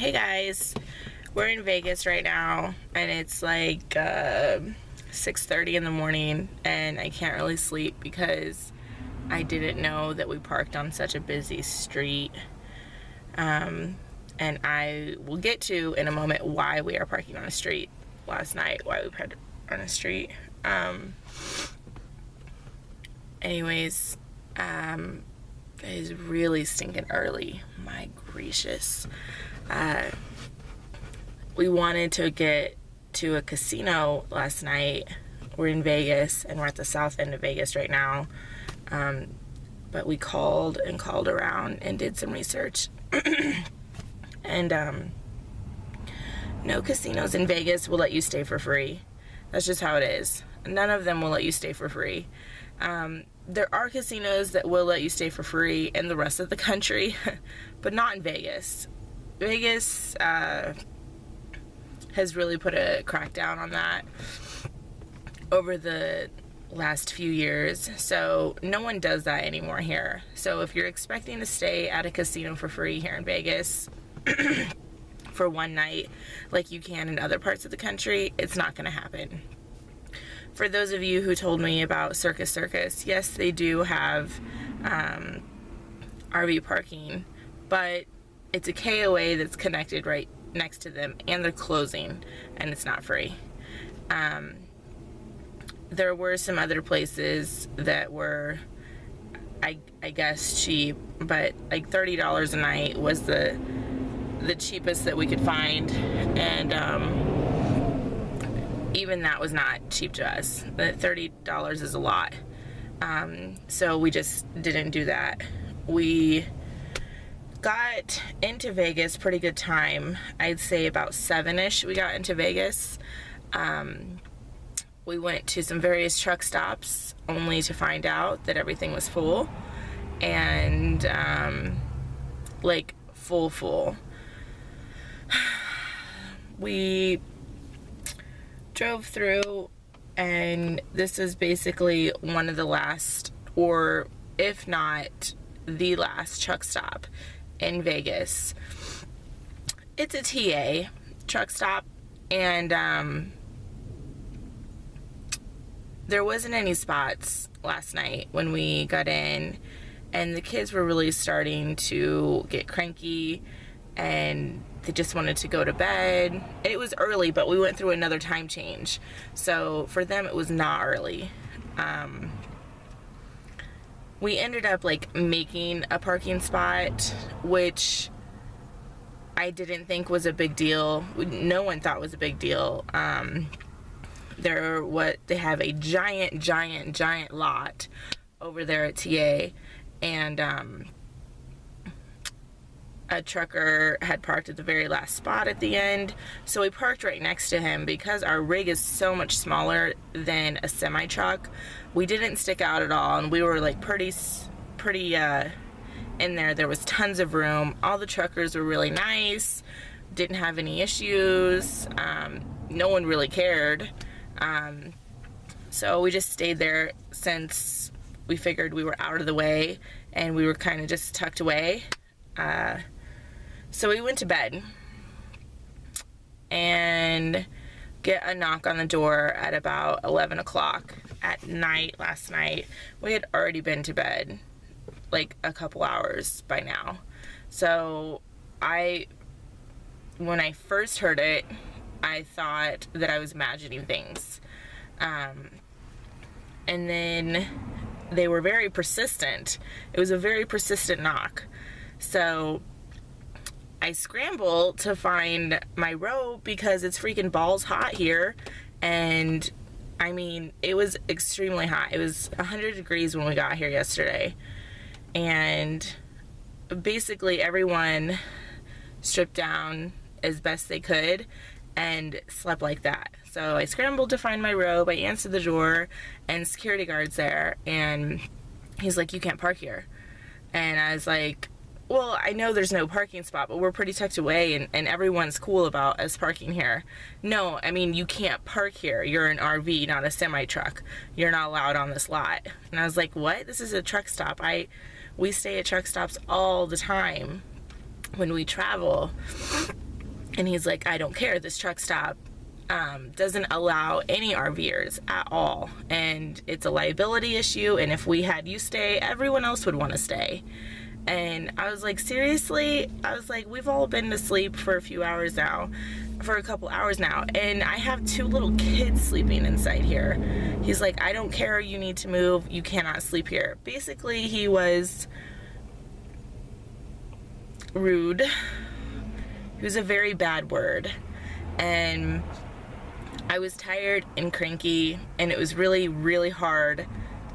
Hey guys, we're in Vegas right now and it's like 6:30 in the morning and I can't really sleep because I didn't know that we parked on such a busy street. And I will get to in a moment why we are parking on a street last night, why we parked on a street. Anyways, it is really stinking early. My gracious. We wanted to get to a casino last night. We're in Vegas and we're at the south end of Vegas right now. But we called around and did some research. And no casinos in Vegas will let you stay for free. That's just how it is. None of them will let you stay for free. There are casinos that will let you stay for free in the rest of the country, but not in Vegas. Vegas has really put a crackdown on that over the last few years, so no one does that anymore here. So if you're expecting to stay at a casino for free here in Vegas for one night like you can in other parts of the country, it's not going to happen. For those of you who told me about Circus, yes, they do have RV parking, but it's a KOA that's connected right next to them, and they're closing, and it's not free. There were some other places that were, I guess, cheap, but like $30 a night was the cheapest that we could find, and even that was not cheap to us. But $30 is a lot. So we just didn't do that. We got into Vegas pretty good time. I'd say about 7-ish we got into Vegas. We went to some various truck stops only to find out that everything was full. And like full. We drove through, and this is basically one of the last, or if not the last, truck stop in Vegas. It's a TA truck stop, and there wasn't any spots last night when we got in, and the kids were really starting to get cranky and they just wanted to go to bed. It was early, but we went through another time change, so for them it was not early. We ended up like making a parking spot, which I didn't think was a big deal. No one thought was a big deal. They have a giant lot over there at TA, and a trucker had parked at the very last spot at the end, so we parked right next to him. Because our rig is so much smaller than a semi truck, we didn't stick out at all, and we were like pretty in there. There was tons of room. All the truckers were really nice, didn't have any issues. No one really cared. So we just stayed there since we figured we were out of the way and we were kind of just tucked away. So we went to bed and get a knock on the door at about 11 o'clock at night last night. We had already been to bed like a couple hours by now. So when I first heard it, I thought that I was imagining things. And then they were very persistent. It was a very persistent knock. So I scrambled to find my robe because it's freaking balls hot here. And I mean, it was extremely hot. It was 100 degrees when we got here yesterday. And basically everyone stripped down as best they could and slept like that. So I scrambled to find my robe. I answered the door, and security guard's there, and he's like, "You can't park here." And I was like, "Well, I know there's no parking spot, but we're pretty tucked away, and everyone's cool about us parking here." "No, I mean, you can't park here. You're an RV, not a semi-truck. You're not allowed on this lot." And I was like, "What? This is a truck stop. We stay at truck stops all the time when we travel." And he's like, I don't care. This truck stop doesn't allow any RV'ers at all. And it's a liability issue. And if we had you stay, everyone else would want to stay. And I was like, seriously? I was like, we've all been to sleep for a couple hours now. And I have 2 little kids sleeping inside here. He's like, I don't care. You need to move. You cannot sleep here. Basically, he was rude. He was a very bad word. And I was tired and cranky, and it was really, really hard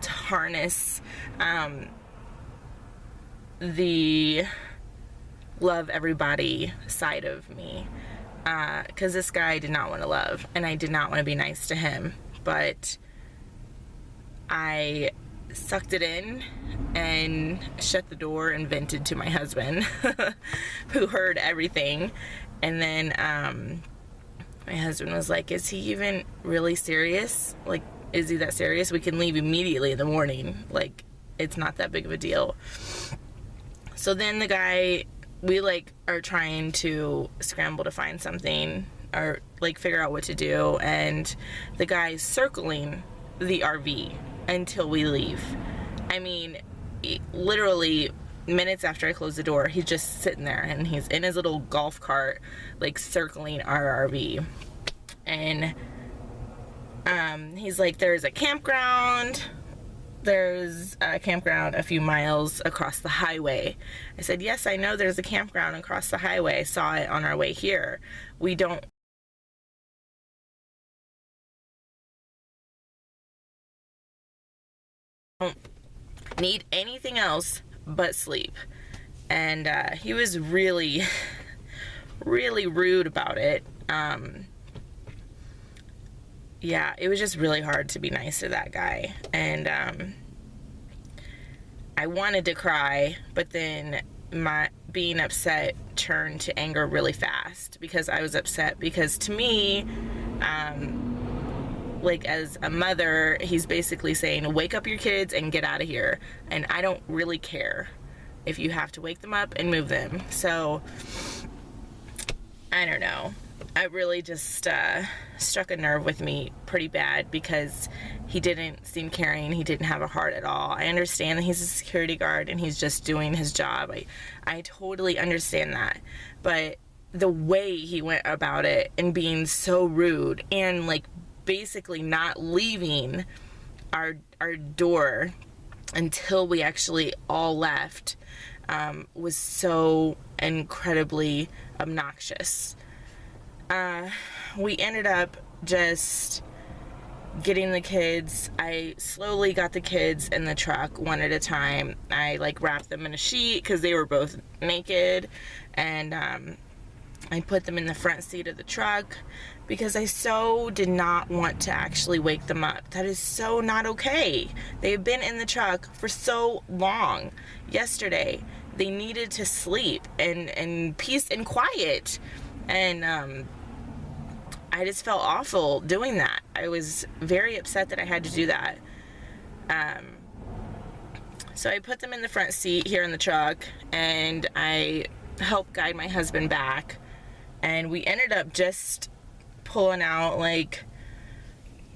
to harness the love everybody side of me, because this guy I did not want to love, and I did not want to be nice to him, but I sucked it in and shut the door and vented to my husband who heard everything. And then my husband was like, is he even really serious? Like, is he that serious? We can leave immediately in the morning. Like, it's not that big of a deal. So then the guy, we like are trying to scramble to find something or like figure out what to do, and the guy's circling the RV until we leave. I mean, literally minutes after I close the door, he's just sitting there, and he's in his little golf cart, like circling our RV. And he's like, there's a campground a few miles across the highway. I said, yes, I know there's a campground across the highway. I saw it on our way here. We don't need anything else but sleep. And he was really, really rude about it. Yeah, it was just really hard to be nice to that guy. And I wanted to cry, but then my being upset turned to anger really fast, because I was upset because to me, like as a mother, he's basically saying, wake up your kids and get out of here. And I don't really care if you have to wake them up and move them. So I don't know. It really just struck a nerve with me pretty bad, because he didn't seem caring. He didn't have a heart at all. I understand that he's a security guard and he's just doing his job. I totally understand that. But the way he went about it and being so rude and like basically not leaving our door until we actually all left was so incredibly obnoxious. We ended up just getting the kids. I slowly got the kids in the truck one at a time. I like wrapped them in a sheet because they were both naked, and I put them in the front seat of the truck because I so did not want to actually wake them up. That is so not okay. They've been in the truck for so long. Yesterday, they needed to sleep and peace and quiet. And I just felt awful doing that. I was very upset that I had to do that. So I put them in the front seat here in the truck, and I helped guide my husband back. And we ended up just pulling out like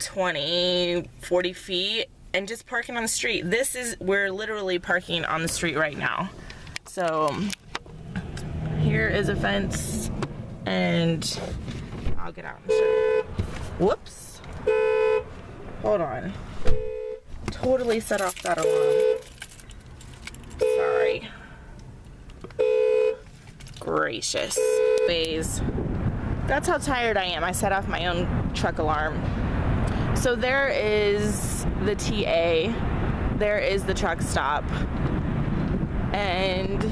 20, 40 feet and just parking on the street. We're literally parking on the street right now. So here is a fence, and I'll get out and show you. Whoops. Hold on. Totally set off that alarm. Sorry. Gracious. That's how tired I am. I set off my own truck alarm. So there is the TA. There is the truck stop. And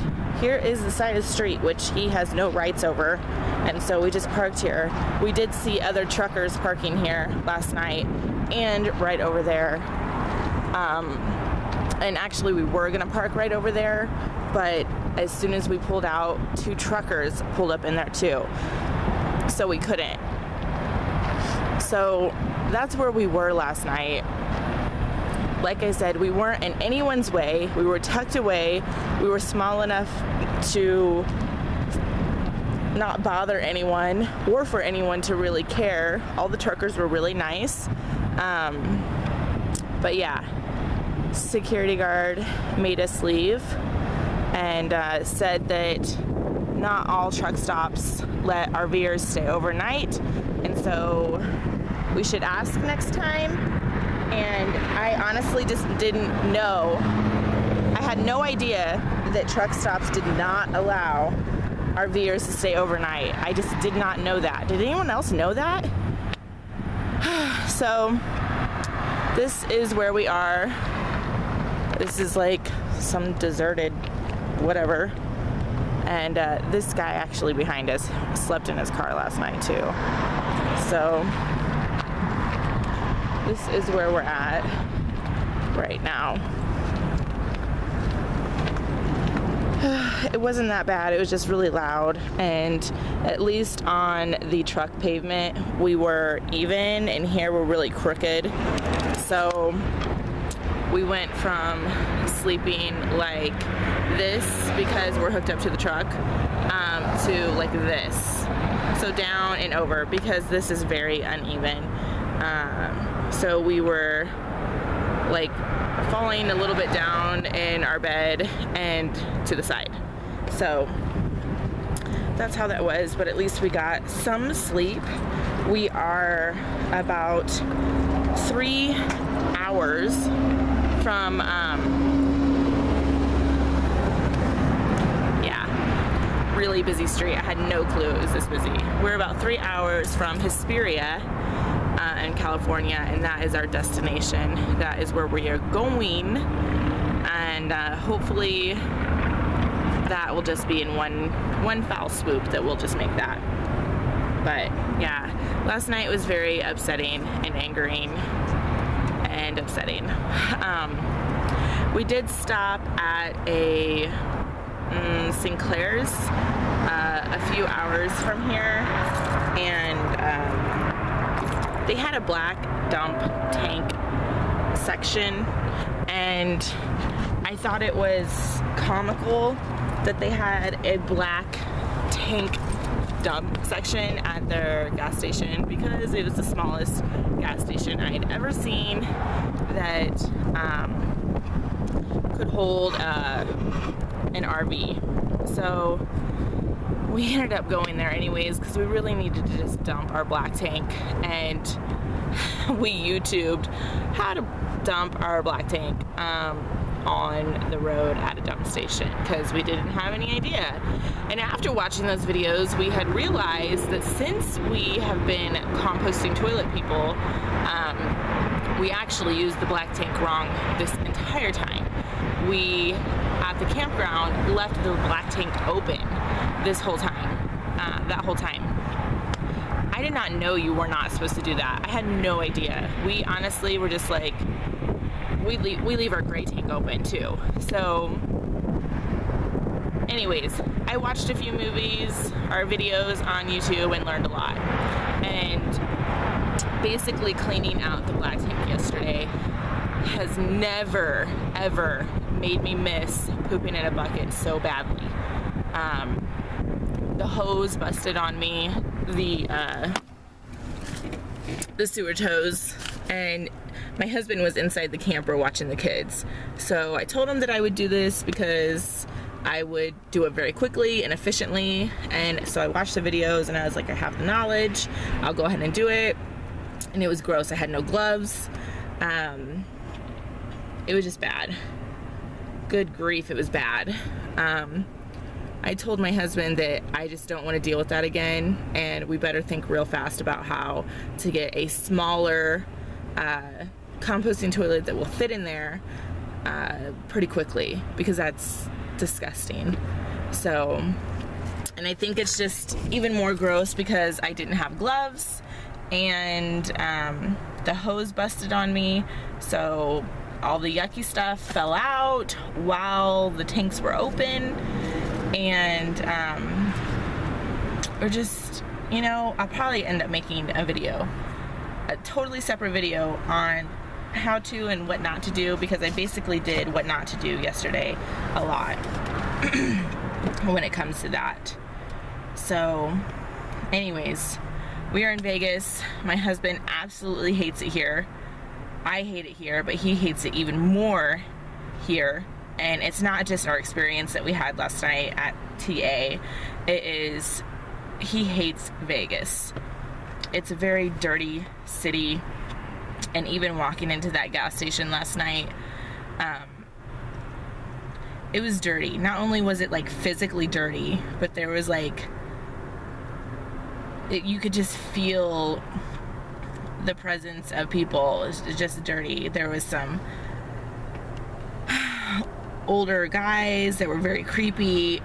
here is the side of the street, which he has no rights over. And so we just parked here. We did see other truckers parking here last night and right over there. And actually we were gonna park right over there, but as soon as we pulled out, 2 truckers pulled up in there too. So we couldn't. So that's where we were last night. Like I said, we weren't in anyone's way. We were tucked away. We were small enough to not bother anyone or for anyone to really care. All the truckers were really nice. But yeah, security guard made us leave and said that not all truck stops let RV'ers stay overnight, and so we should ask next time. And I honestly just didn't know. I had no idea that truck stops did not allow RV'ers to stay overnight. I just did not know that. Did anyone else know that? So this is where we are. This is like some deserted whatever. And this guy actually behind us slept in his car last night too. So this is where we're at right now. It wasn't that bad. It was just really loud, and at least on the truck pavement we were even, and here we're really crooked. So we went from sleeping like this because we're hooked up to the truck to like this, so down and over, because this is very uneven. So we were like falling a little bit down in our bed and to the side. So that's how that was, but at least we got some sleep. We are about 3 hours from really busy street. I had no clue it was this busy. We're about 3 hours from Hesperia in California, and that is our destination. That is where we are going, and hopefully that will just be in one foul swoop that we'll just make that. But yeah, last night was very upsetting and angering and upsetting. We did stop at a Sinclair's a few hours from here, and they had a black dump tank section, and I thought it was comical that they had a black tank dump section at their gas station, because it was the smallest gas station I had ever seen that could hold an RV. So we ended up going there anyways because we really needed to just dump our black tank, and we YouTubed how to dump our black tank on the road at a dump station because we didn't have any idea. And after watching those videos, we had realized that since we have been composting toilet people, we actually used the black tank wrong this entire time. We, at the campground, left the black tank open this whole time, that whole time. I did not know you were not supposed to do that. I had no idea. We honestly were just like, we leave our gray tank open too. So anyways, I watched a few movies, our videos on YouTube, and learned a lot. And basically cleaning out the black tank yesterday has never, ever made me miss pooping in a bucket so badly. The hose busted on me, the sewage hose, and my husband was inside the camper watching the kids. So I told him that I would do this because I would do it very quickly and efficiently, and so I watched the videos and I was like, I have the knowledge, I'll go ahead and do it. And it was gross. I had no gloves. It was just bad. Good grief, it was bad. I told my husband that I just don't want to deal with that again, and we better think real fast about how to get a smaller composting toilet that will fit in there pretty quickly, because that's disgusting. So, and I think it's just even more gross because I didn't have gloves, and the hose busted on me, so all the yucky stuff fell out while the tanks were open. And we're just, you know, I'll probably end up making a video, a totally separate video on how to and what not to do, because I basically did what not to do yesterday a lot when it comes to that. So anyways, we are in Vegas. My husband absolutely hates it here. I hate it here, but he hates it even more here. And it's not just our experience that we had last night at TA. It is, he hates Vegas. It's a very dirty city. And even walking into that gas station last night, it was dirty. Not only was it like physically dirty, but there was like, you could just feel the presence of people. It's just dirty. There was some older guys that were very creepy.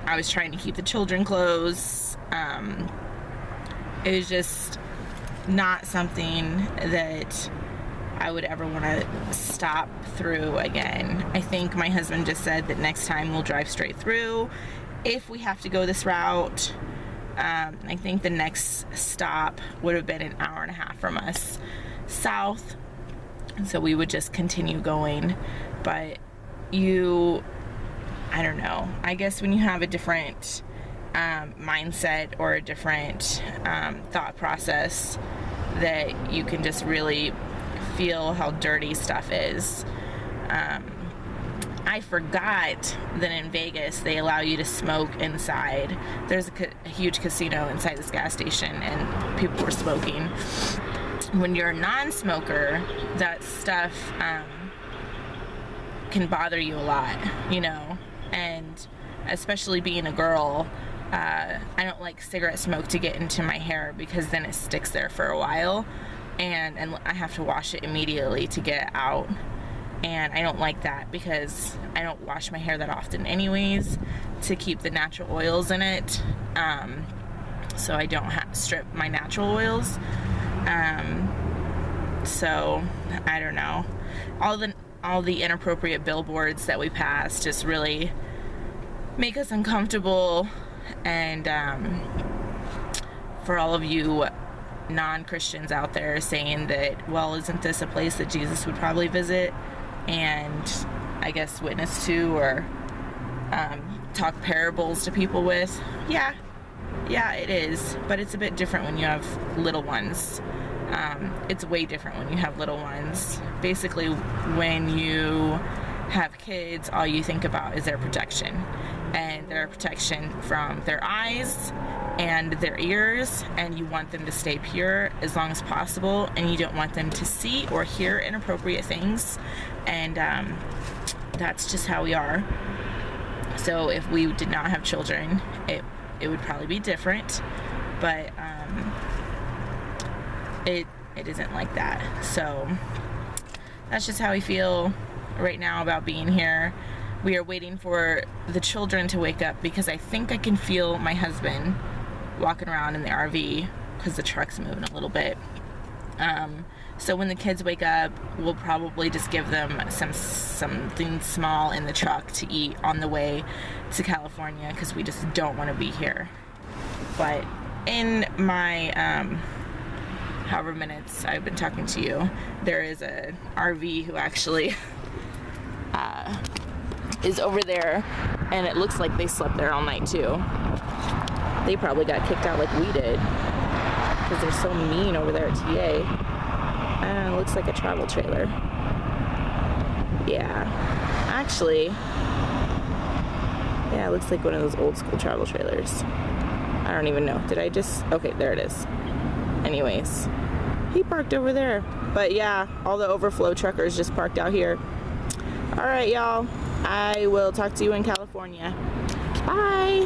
I was trying to keep the children close. It was just not something that I would ever want to stop through again. I think my husband just said that next time we'll drive straight through if we have to go this route. I think the next stop would have been an hour and a half from us south, so we would just continue going. But I don't know, I guess when you have a different mindset or a different thought process, that you can just really feel how dirty stuff is. I forgot that in Vegas they allow you to smoke inside. There's a huge casino inside this gas station, and people were smoking. When you're a non-smoker, that stuff can bother you a lot, you know, and especially being a girl, I don't like cigarette smoke to get into my hair because then it sticks there for a while, and I have to wash it immediately to get it out. And I don't like that because I don't wash my hair that often anyways, to keep the natural oils in it. So I don't strip my natural oils. So I don't know. All the inappropriate billboards that we pass just really make us uncomfortable. And for all of you non-Christians out there saying that, well, isn't this a place that Jesus would probably visit and I guess witness to, or talk parables to people with? Yeah, it is, but it's a bit different when you have little ones. It's way different when you have little ones. Basically, when you have kids, all you think about is their protection, and their protection from their eyes and their ears, and you want them to stay pure as long as possible, and you don't want them to see or hear inappropriate things. And that's just how we are. So if we did not have children, it would probably be different, but it isn't like that. So that's just how we feel right now about being here. We are waiting for the children to wake up because I think I can feel my husband walking around in the RV because the truck's moving a little bit. So when the kids wake up, we'll probably just give them something small in the truck to eat on the way to California because we just don't want to be here. But in my however minutes I've been talking to you, there is a RV who actually is over there, and it looks like they slept there all night too. They probably got kicked out like we did because they're so mean over there at TA. It looks like a travel trailer. Yeah, actually, yeah, it looks like one of those old school travel trailers. I don't even know. Did I just? Okay, there it is. Anyways, he parked over there. But yeah, all the overflow truckers just parked out here. All right, y'all. I will talk to you in California. Bye.